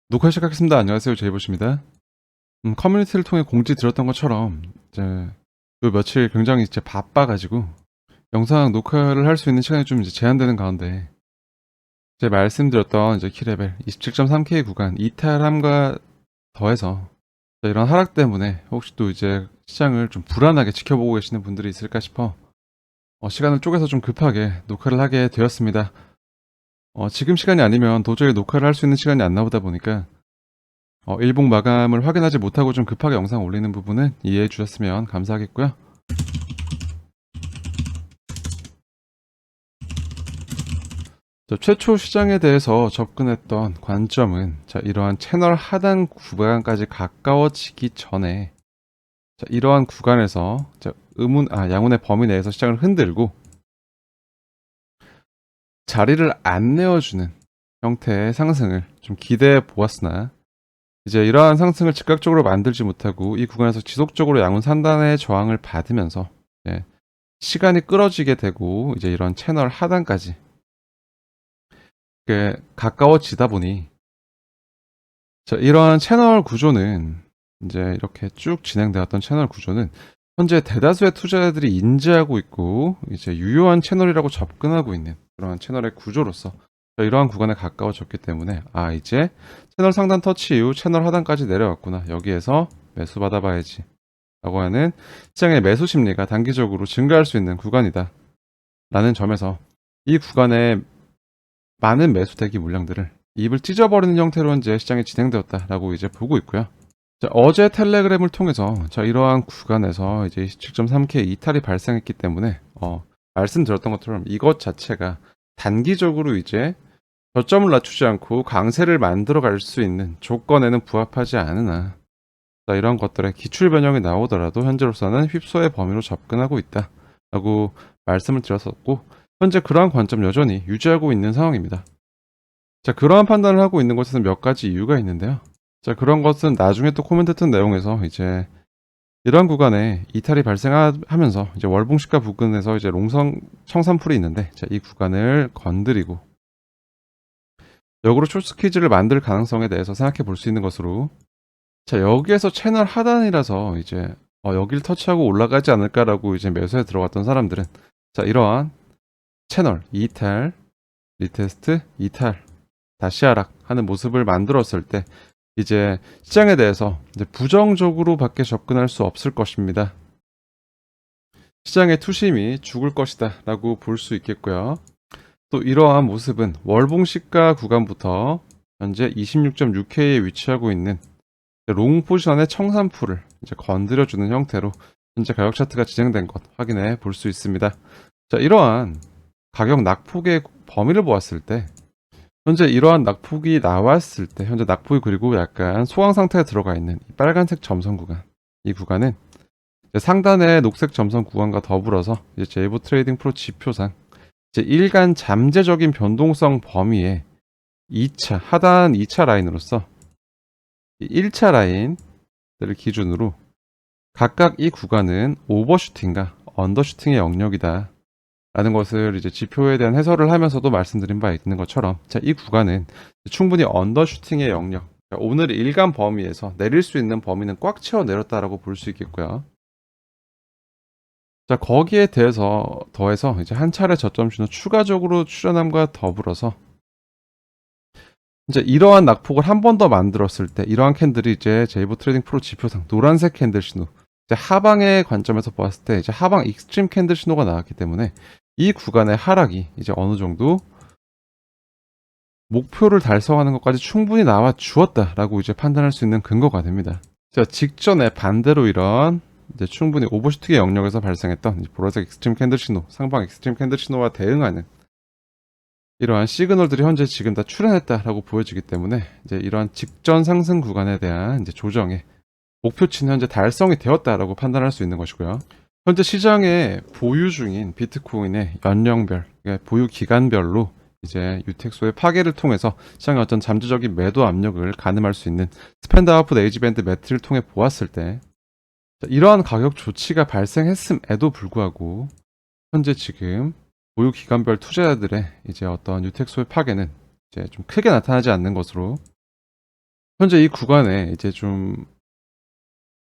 녹화 시작하겠습니다. 안녕하세요. 제이봇입니다. 커뮤니티를 통해 공지 드렸던 것처럼 이제 요 며칠 굉장히 이제 바빠가지고 영상 녹화를 할 수 있는 시간이 좀 이제 제한되는 가운데 제 말씀드렸던 이제 키레벨 27.3K 구간 이탈함과 더해서 이런 하락 때문에 혹시 또 이제 시장을 좀 불안하게 지켜보고 계시는 분들이 있을까 싶어 시간을 쪼개서 좀 급하게 녹화를 하게 되었습니다. 지금 시간이 아니면 도저히 녹화를 할 수 있는 시간이 안 나오다 보니까 일봉 마감을 확인하지 못하고 좀 급하게 영상 올리는 부분은 이해해 주셨으면 감사하겠고요. 최초 시장에 대해서 접근했던 관점은 이러한 채널 하단 구간까지 가까워지기 전에 이러한 구간에서 양운의 범위 내에서 시장을 흔들고 자리를 안 내어주는 형태의 상승을 좀 기대해 보았으나 이제 이러한 상승을 즉각적으로 만들지 못하고 이 구간에서 지속적으로 양운 산단의 저항을 받으면서 시간이 끌어지게 되고 이제 이런 채널 하단까지 가까워지다 보니 이러한 채널 구조는 이제 이렇게 쭉 진행되었던 채널 구조는 현재 대다수의 투자자들이 인지하고 있고 이제 유효한 채널이라고 접근하고 있는 그러한 채널의 구조로서 이러한 구간에 가까워졌기 때문에 이제 채널 상단 터치 이후 채널 하단까지 내려왔구나, 여기에서 매수 받아봐야지 라고 하는 시장의 매수 심리가 단기적으로 증가할 수 있는 구간이다 라는 점에서 이 구간에 많은 매수 대기 물량들을 입을 찢어버리는 형태로 이제 시장이 진행되었다라고 이제 보고 있고요. 어제 텔레그램을 통해서 이러한 구간에서 이제 27.3K 이탈이 발생했기 때문에 말씀드렸던 것처럼 이것 자체가 단기적으로 이제 저점을 낮추지 않고 강세를 만들어 갈 수 있는 조건에는 부합하지 않으나 이런 것들의 기출 변형이 나오더라도 현재로서는 휩소의 범위로 접근하고 있다 라고 말씀을 드렸었고, 현재 그러한 관점 여전히 유지하고 있는 상황입니다. 그러한 판단을 하고 있는 것에는 몇 가지 이유가 있는데요. 그런 것은 나중에 또 코멘트 뜬 내용에서 이제 이러한 구간에 이탈이 발생하면서 이제 월봉시가 부근에서 이제 롱성 청산풀이 있는데 이 구간을 건드리고 역으로 숏스퀴즈를 만들 가능성에 대해서 생각해 볼 수 있는 것으로, 여기에서 채널 하단이라서 이제 여길 터치하고 올라가지 않을까라고 이제 매수에 들어갔던 사람들은 이러한 채널 이탈, 리테스트, 이탈, 다시 하락 하는 모습을 만들었을 때 이제 시장에 대해서 이제 부정적으로 밖에 접근할 수 없을 것입니다. 시장의 투심이 죽을 것이다 라고 볼 수 있겠고요. 또 이러한 모습은 월봉시가 구간부터 현재 26.6K에 위치하고 있는 롱 포지션의 청산풀을 이제 건드려주는 형태로 현재 가격 차트가 진행된 것 확인해 볼 수 있습니다. 이러한 가격 낙폭의 범위를 보았을 때 현재 이러한 낙폭이 나왔을 때 현재 낙폭이 그리고 약간 소강 상태에 들어가 있는 이 빨간색 점선 구간, 이 구간은 상단의 녹색 점선 구간과 더불어서 이제 제이보 트레이딩 프로 지표상 이제 일간 잠재적인 변동성 범위의 2차 하단 2차 라인으로서 1차 라인들을 기준으로 각각 이 구간은 오버슈팅과 언더슈팅의 영역이다 라는 것을 이제 지표에 대한 해설을 하면서도 말씀드린 바 있는 것처럼 이 구간은 충분히 언더슈팅의 영역, 오늘 일간 범위에서 내릴 수 있는 범위는 꽉 채워 내렸다라고 볼 수 있겠고요. 거기에 대해서 더해서 이제 한 차례 저점 신호 추가적으로 출현함과 더불어서 이제 이러한 낙폭을 한 번 더 만들었을 때 이러한 캔들이 이제 제이보 트레이딩 프로 지표상 노란색 캔들 신호, 이제 하방의 관점에서 보았을 때 이제 하방 익스트림 캔들 신호가 나왔기 때문에 이 구간의 하락이 이제 어느 정도 목표를 달성하는 것까지 충분히 나와 주었다라고 이제 판단할 수 있는 근거가 됩니다. 직전에 반대로 이런 이제 충분히 오버슈팅의 영역에서 발생했던 보라색 익스트림 캔들 신호, 상방 익스트림 캔들 신호와 대응하는 이러한 시그널들이 현재 지금 다 출현했다라고 보여지기 때문에 이제 이러한 직전 상승 구간에 대한 이제 조정의 목표치는 현재 달성이 되었다라고 판단할 수 있는 것이고요. 현재 시장에 보유 중인 비트코인의 연령별, 보유 기간별로 이제 유택소의 파괴를 통해서 시장의 어떤 잠재적인 매도 압력을 가늠할 수 있는 스펜드 아웃풋 에이지밴드 매트를 통해 보았을 때 이러한 가격 조치가 발생했음에도 불구하고 현재 지금 보유 기간별 투자자들의 이제 어떤 유택소의 파괴는 이제 좀 크게 나타나지 않는 것으로 현재 이 구간에 이제 좀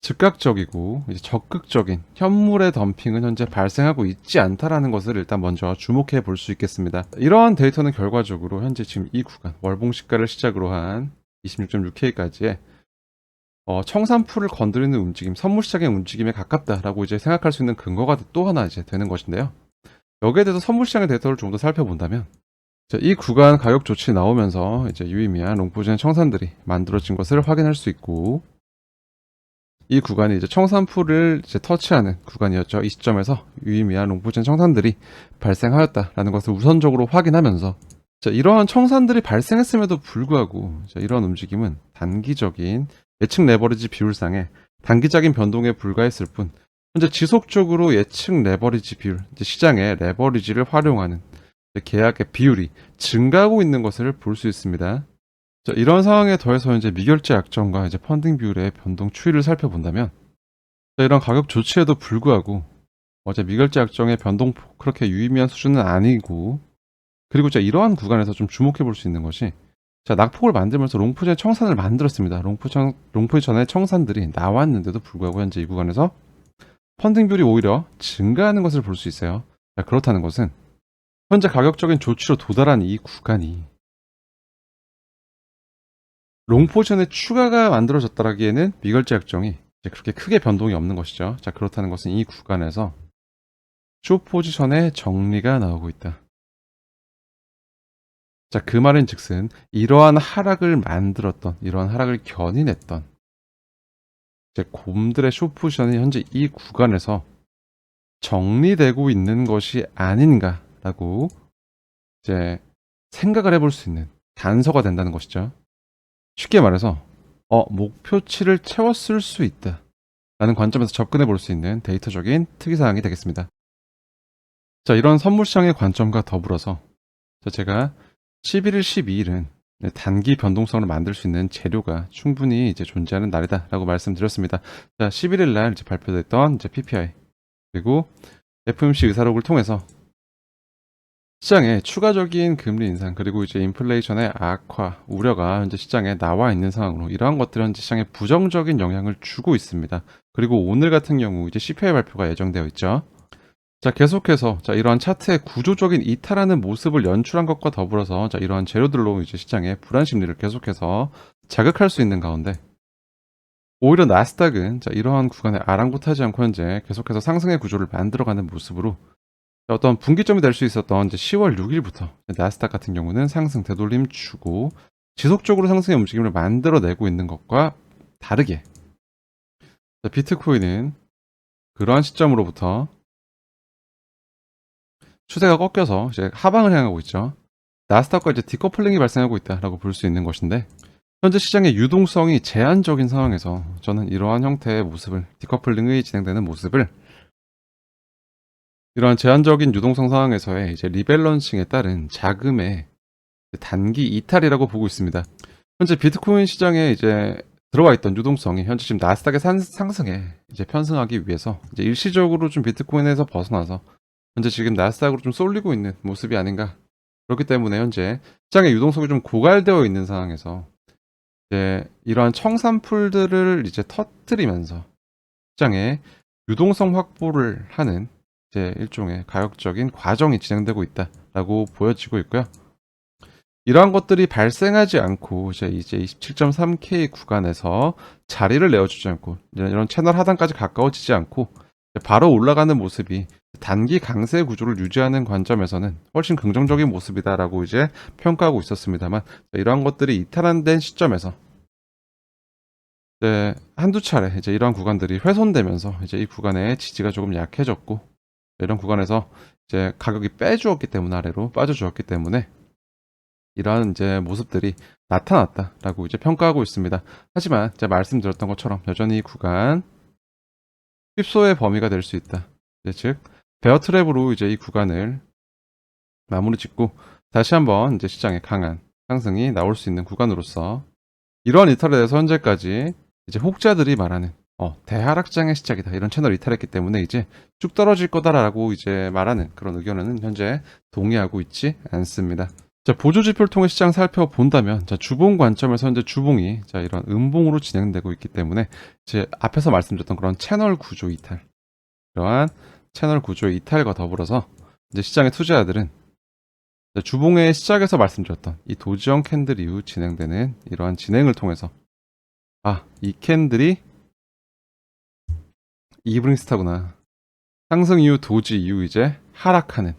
즉각적이고 이제 적극적인 현물의 덤핑은 현재 발생하고 있지 않다라는 것을 일단 먼저 주목해 볼 수 있겠습니다. 이러한 데이터는 결과적으로 현재 지금 이 구간 월봉 시가를 시작으로 한 26.6K까지의 청산풀을 건드리는 움직임, 선물 시장의 움직임에 가깝다라고 이제 생각할 수 있는 근거가 또 하나 이제 되는 것인데요. 여기에 대해서 선물 시장의 데이터를 좀 더 살펴본다면, 이 구간 가격 조치 나오면서 이제 유의미한 롱포지션 청산들이 만들어진 것을 확인할 수 있고, 이 구간이 이제 청산풀을 이제 터치하는 구간이었죠. 이 시점에서 유의미한 롱포지션 청산들이 발생하였다라는 것을 우선적으로 확인하면서, 이러한 청산들이 발생했음에도 불구하고 이런 움직임은 단기적인 예측 레버리지 비율상의 단기적인 변동에 불과했을 뿐, 현재 지속적으로 예측 레버리지 비율, 이제 시장의 레버리지를 활용하는 계약의 비율이 증가하고 있는 것을 볼 수 있습니다. 이런 상황에 더해서 이제 미결제 약정과 이제 펀딩 비율의 변동 추이를 살펴본다면, 이런 가격 조치에도 불구하고 어제 미결제 약정의 변동폭 그렇게 유의미한 수준은 아니고, 그리고 이러한 구간에서 좀 주목해 볼 수 있는 것이, 낙폭을 만들면서 롱포지션의 청산을 만들었습니다. 롱포지션의 청산들이 나왔는데도 불구하고 현재 이 구간에서 펀딩 비율이 오히려 증가하는 것을 볼 수 있어요. 그렇다는 것은 현재 가격적인 조치로 도달한 이 구간이 롱포지션의 추가가 만들어졌다라기에는 미결제 약정이 이제 그렇게 크게 변동이 없는 것이죠. 그렇다는 것은 이 구간에서 숏포지션의 정리가 나오고 있다. 그 말은 즉슨 이러한 하락을 만들었던, 이러한 하락을 견인했던 곰들의 숏포지션이 현재 이 구간에서 정리되고 있는 것이 아닌가라고 이제 생각을 해볼 수 있는 단서가 된다는 것이죠. 쉽게 말해서 목표치를 채웠을 수 있다 라는 관점에서 접근해 볼 수 있는 데이터적인 특이사항이 되겠습니다. 이런 선물시장의 관점과 더불어서 제가 11일, 12일은 단기 변동성을 만들 수 있는 재료가 충분히 이제 존재하는 날이다라고 말씀드렸습니다. 11일 날 이제 발표됐던 이제 PPI, 그리고 FOMC 의사록을 통해서 시장에 추가적인 금리 인상, 그리고 이제 인플레이션의 악화 우려가 현재 시장에 나와 있는 상황으로, 이러한 것들은 현재 시장에 부정적인 영향을 주고 있습니다. 그리고 오늘 같은 경우 이제 CPI 발표가 예정되어 있죠. 계속해서 이러한 차트의 구조적인 이탈하는 모습을 연출한 것과 더불어서 이러한 재료들로 이제 시장의 불안 심리를 계속해서 자극할 수 있는 가운데, 오히려 나스닥은 이러한 구간에 아랑곳하지 않고 현재 계속해서 상승의 구조를 만들어가는 모습으로, 어떤 분기점이 될 수 있었던 이제 10월 6일부터 나스닥 같은 경우는 상승 되돌림 주고 지속적으로 상승의 움직임을 만들어내고 있는 것과 다르게, 비트코인은 그러한 시점으로부터 추세가 꺾여서 이제 하방을 향하고 있죠. 나스닥과 이제 디커플링이 발생하고 있다라고 볼 수 있는 것인데, 현재 시장의 유동성이 제한적인 상황에서 저는 이러한 형태의 모습을, 디커플링이 진행되는 모습을, 이러한 제한적인 유동성 상황에서의 이제 리밸런싱에 따른 자금의 단기 이탈이라고 보고 있습니다. 현재 비트코인 시장에 이제 들어와 있던 유동성이 현재 지금 나스닥의 상승에 이제 편승하기 위해서 이제 일시적으로 좀 비트코인에서 벗어나서 현재 지금 나스닥으로 좀 쏠리고 있는 모습이 아닌가. 그렇기 때문에 현재 시장의 유동성이 좀 고갈되어 있는 상황에서 이제 이러한 청산풀들을 이제 터뜨리면서 시장의 유동성 확보를 하는 이제 일종의 가역적인 과정이 진행되고 있다라고 보여지고 있고요. 이러한 것들이 발생하지 않고 이제 27.3K 구간에서 자리를 내어주지 않고, 이런 채널 하단까지 가까워지지 않고 바로 올라가는 모습이 단기 강세 구조를 유지하는 관점에서는 훨씬 긍정적인 모습이다라고 이제 평가하고 있었습니다만, 이러한 것들이 이탈한 시점에서 이제 한두 차례 이제 이러한 구간들이 훼손되면서 이제 이 구간의 지지가 조금 약해졌고, 이런 구간에서 이제 가격이 빼주었기 때문에, 아래로 빠져주었기 때문에 이러한 이제 모습들이 나타났다라고 이제 평가하고 있습니다. 하지만 제가 말씀드렸던 것처럼 여전히 이 구간 휩소의 범위가 될 수 있다. 즉 베어 트랩으로 이제 이 구간을 마무리 짓고 다시 한번 이제 시장에 강한 상승이 나올 수 있는 구간으로서, 이러한 이탈에 대해서 현재까지 이제 혹자들이 말하는 대하락장의 시작이다, 이런 채널 이탈했기 때문에 이제 쭉 떨어질 거다라고 이제 말하는 그런 의견은 현재 동의하고 있지 않습니다. 자, 보조 지표를 통해 시장 살펴본다면, 자, 주봉 관점에서 현재 주봉이 자, 이런 음봉으로 진행되고 있기 때문에 이제 앞에서 말씀드렸던 그런 채널 구조 이탈, 이러한 채널 구조의 이탈과 더불어서 이제 시장의 투자자들은 주봉의 시작에서 말씀드렸던 이 도지형 캔들 이후 진행되는 이러한 진행을 통해서 이 캔들이 이브닝 스타구나. 상승 이후 도지 이후 이제 하락하는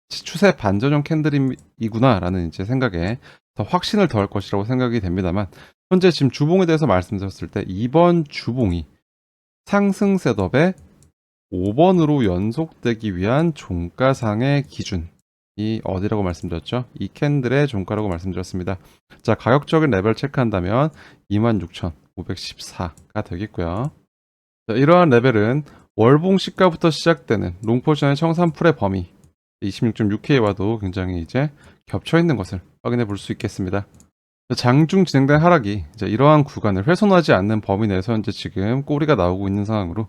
추세 반전형 캔들이구나 라는 이제 생각에 더 확신을 더할 것이라고 생각이 됩니다만, 현재 지금 주봉에 대해서 말씀드렸을 때 이번 주봉이 상승 셋업의 5번으로 연속되기 위한 종가상의 기준이 어디라고 말씀드렸죠? 이 캔들의 종가라고 말씀드렸습니다. 자, 가격적인 레벨 체크한다면 26,514가 되겠고요. 자, 이러한 레벨은 월봉 시가부터 시작되는 롱포지션의 청산풀의 범위 26.6K와도 굉장히 이제 겹쳐 있는 것을 확인해 볼 수 있겠습니다. 장중 진행된 하락이 이제 이러한 구간을 훼손하지 않는 범위 내에서 현재 지금 꼬리가 나오고 있는 상황으로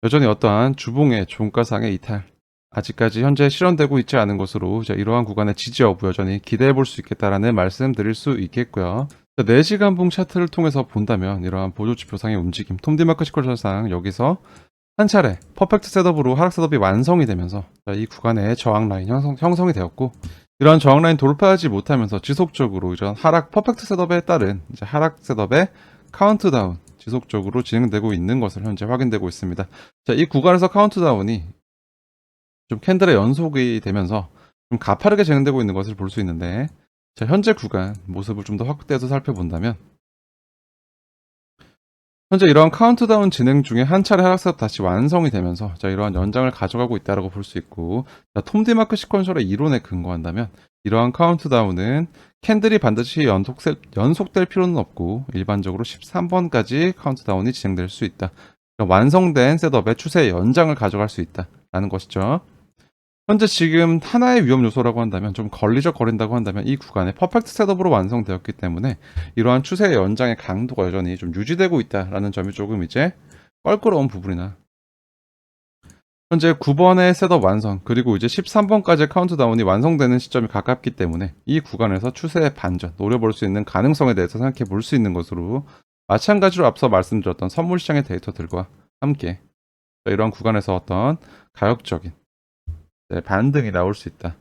여전히 어떠한 주봉의 종가상의 이탈 아직까지 현재 실현되고 있지 않은 것으로 이러한 구간의 지지 여부 여전히 기대해 볼 수 있겠다라는 말씀 드릴 수 있겠고요. 4시간 봉 차트를 통해서 본다면 이러한 보조 지표상의 움직임, 톰디마크 시퀄처상 여기서 한 차례 퍼펙트 셋업으로 하락 셋업이 완성이 되면서 이 구간에 저항 라인 형성이 되었고, 이러한 저항 라인 돌파하지 못하면서 지속적으로 이런 하락 퍼펙트 셋업에 따른 이제 하락 셋업의 카운트다운 지속적으로 진행되고 있는 것을 현재 확인되고 있습니다. 자, 이 구간에서 카운트다운이 좀 캔들의 연속이 되면서 좀 가파르게 진행되고 있는 것을 볼 수 있는데, 자, 현재 구간 모습을 좀 더 확대해서 살펴본다면 현재 이러한 카운트다운 진행 중에 한 차례 하락세업 다시 완성이 되면서 이러한 연장을 가져가고 있다고 볼 수 있고, 톰디마크 시퀀셜의 이론에 근거한다면 이러한 카운트다운은 캔들이 반드시 연속될 필요는 없고 일반적으로 13번까지 카운트다운이 진행될 수 있다. 그러니까 완성된 셋업의 추세 연장을 가져갈 수 있다라는 것이죠. 현재 지금 하나의 위험 요소라고 한다면 좀 걸린다고 한다면 이 구간에 퍼펙트 셋업으로 완성되었기 때문에 이러한 추세 연장의 강도가 여전히 좀 유지되고 있다라는 점이 조금 이제 껄끄러운 부분이나, 현재 9번의 셋업 완성 그리고 이제 13번까지의 카운트다운이 완성되는 시점이 가깝기 때문에 이 구간에서 추세의 반전 노려볼 수 있는 가능성에 대해서 생각해 볼 수 있는 것으로, 마찬가지로 앞서 말씀드렸던 선물 시장의 데이터들과 함께 이러한 구간에서 어떤 가격적인 반등이 나올 수 있다.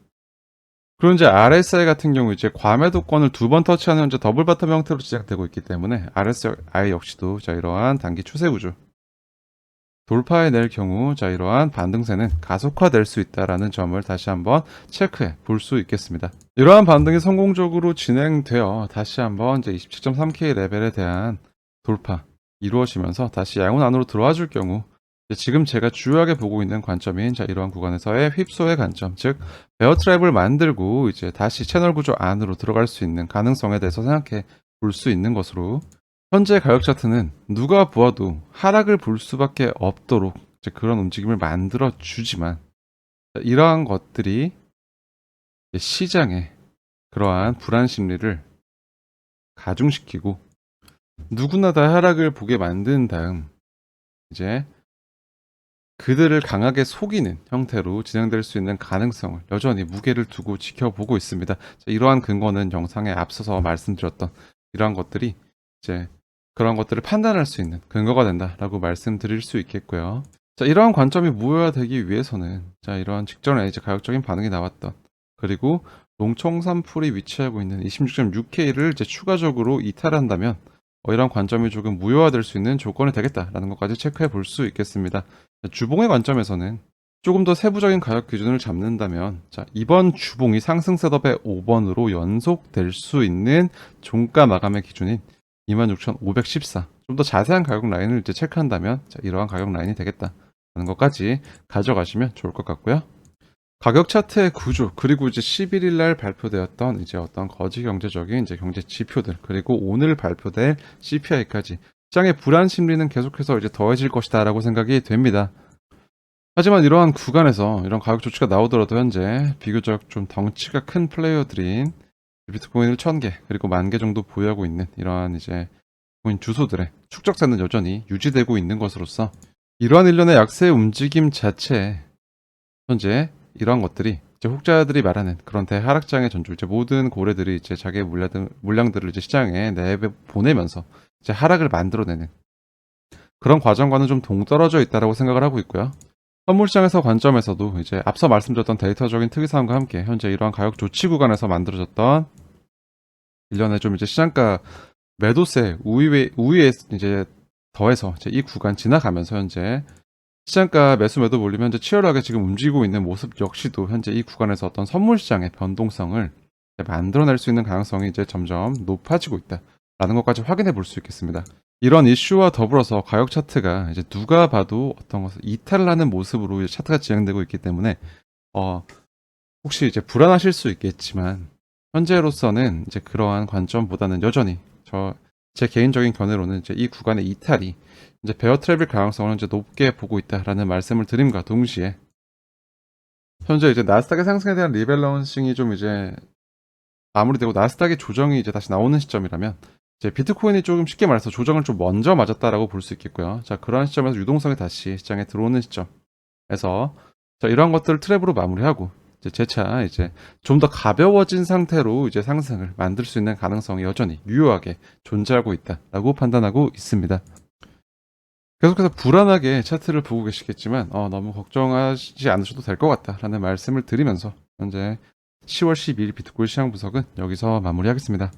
그리고 이제 RSI 같은 경우 이제 과매도권을 2번 터치하는 현재 더블 바텀 형태로 시작되고 있기 때문에 RSI 역시도 이러한 단기 추세 구조 돌파해낼 경우 이러한 반등세는 가속화될 수 있다라는 점을 다시 한번 체크해 볼 수 있겠습니다. 이러한 반등이 성공적으로 진행되어 다시 한번 이제 27.3K 레벨에 대한 돌파 이루어지면서 다시 양운 안으로 들어와 줄 경우, 지금 제가 주요하게 보고 있는 관점인 이러한 구간에서의 휩소의 관점, 즉 베어 트랩을 만들고 이제 다시 채널 구조 안으로 들어갈 수 있는 가능성에 대해서 생각해 볼 수 있는 것으로, 현재 가격 차트는 누가 보아도 하락을 볼 수밖에 없도록 그런 움직임을 만들어 주지만, 이러한 것들이 시장의 그러한 불안 심리를 가중시키고 누구나 다 하락을 보게 만든 다음 이제 그들을 강하게 속이는 형태로 진행될 수 있는 가능성을 여전히 무게를 두고 지켜보고 있습니다. 이러한 근거는 영상에 앞서서 말씀드렸던 이러한 것들이 이제 그런 것들을 판단할 수 있는 근거가 된다라고 말씀드릴 수 있겠고요. 이러한 관점이 모여되기 위해서는 이러한 직전에 이제 가격적인 반응이 나왔던, 그리고 농청산풀이 위치하고 있는 26.6K를 이제 추가적으로 이탈한다면 이러한 관점이 조금 무효화될 수 있는 조건이 되겠다라는 것까지 체크해 볼 수 있겠습니다. 주봉의 관점에서는 조금 더 세부적인 가격 기준을 잡는다면 이번 주봉이 상승 셋업의 5번으로 연속될 수 있는 종가 마감의 기준인 26,514, 좀 더 자세한 가격 라인을 이제 체크한다면 이러한 가격 라인이 되겠다라는 것까지 가져가시면 좋을 것 같고요. 가격 차트의 구조, 그리고 이제 11일 날 발표되었던 이제 어떤 거지 경제적인 이제 경제 지표들, 그리고 오늘 발표될 CPI까지 시장의 불안 심리는 계속해서 이제 더해질 것이다라고 생각이 됩니다. 하지만 이러한 구간에서 이런 가격 조치가 나오더라도 현재 비교적 좀 덩치가 큰 플레이어들인 비트코인을 1000개 그리고 10,000개 정도 보유하고 있는 이러한 이제 코인 주소들의 축적세는 여전히 유지되고 있는 것으로서, 이러한 일련의 약세 움직임 자체에 현재 이러한 것들이 이제 혹자들이 말하는 그런 대하락장의 전조, 이제 모든 고래들이 이제 자기의 물량들을 이제 시장에 내배 보내면서 이제 하락을 만들어내는 그런 과정과는 좀 동떨어져 있다라고 생각을 하고 있고요. 선물시장에서 관점에서도 이제 앞서 말씀드렸던 데이터적인 특이사항과 함께 현재 이러한 가격 조치 구간에서 만들어졌던 일련의 좀 이제 시장가 매도세 우위에 이제 더해서 이제 이 구간 지나가면서 현재 시장가 매수 매도 몰리면 현재 치열하게 지금 움직이고 있는 모습 역시도 현재 이 구간에서 어떤 선물 시장의 변동성을 만들어낼 수 있는 가능성이 이제 점점 높아지고 있다라는 것까지 확인해 볼 수 있겠습니다. 이런 이슈와 더불어서 가격 차트가 이제 누가 봐도 어떤 것을 이탈을 하는 모습으로 이제 차트가 진행되고 있기 때문에 혹시 이제 불안하실 수 있겠지만 현재로서는 이제 그러한 관점보다는 여전히 제 개인적인 견해로는 이제 이 구간의 이탈이 이제 베어 트랩일 가능성을 이제 높게 보고 있다라는 말씀을 드림과 동시에 현재 이제 나스닥의 상승에 대한 리밸런싱이 좀 이제 마무리되고 나스닥의 조정이 이제 다시 나오는 시점이라면 이제 비트코인이 조금 쉽게 말해서 조정을 좀 먼저 맞았다라고 볼 수 있겠고요. 자, 그러한 시점에서 유동성이 다시 시장에 들어오는 시점에서 자, 이러한 것들을 트랩으로 마무리하고 이제 재차 이제 좀 더 가벼워진 상태로 이제 상승을 만들 수 있는 가능성이 여전히 유효하게 존재하고 있다라고 판단하고 있습니다. 계속해서 불안하게 차트를 보고 계시겠지만 너무 걱정하지 않으셔도 될 것 같다라는 말씀을 드리면서 현재 10월 12일 비트코인 시장 분석은 여기서 마무리하겠습니다.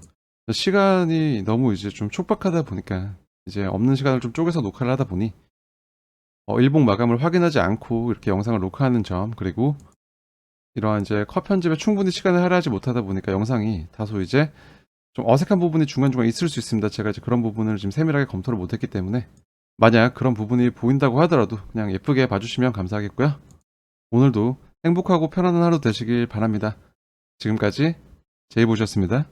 시간이 너무 이제 좀 촉박하다 보니까 이제 없는 시간을 좀 쪼개서 녹화를 하다 보니 일봉 마감을 확인하지 않고 이렇게 영상을 녹화하는 점, 그리고 이러한 이제 컷 편집에 충분히 시간을 할애하지 못하다 보니까 영상이 다소 이제 좀 어색한 부분이 중간중간 있을 수 있습니다. 제가 이제 그런 부분을 지금 세밀하게 검토를 못했기 때문에 만약 그런 부분이 보인다고 하더라도 그냥 예쁘게 봐주시면 감사하겠고요. 오늘도 행복하고 편안한 하루 되시길 바랍니다. 지금까지 제이보셨습니다.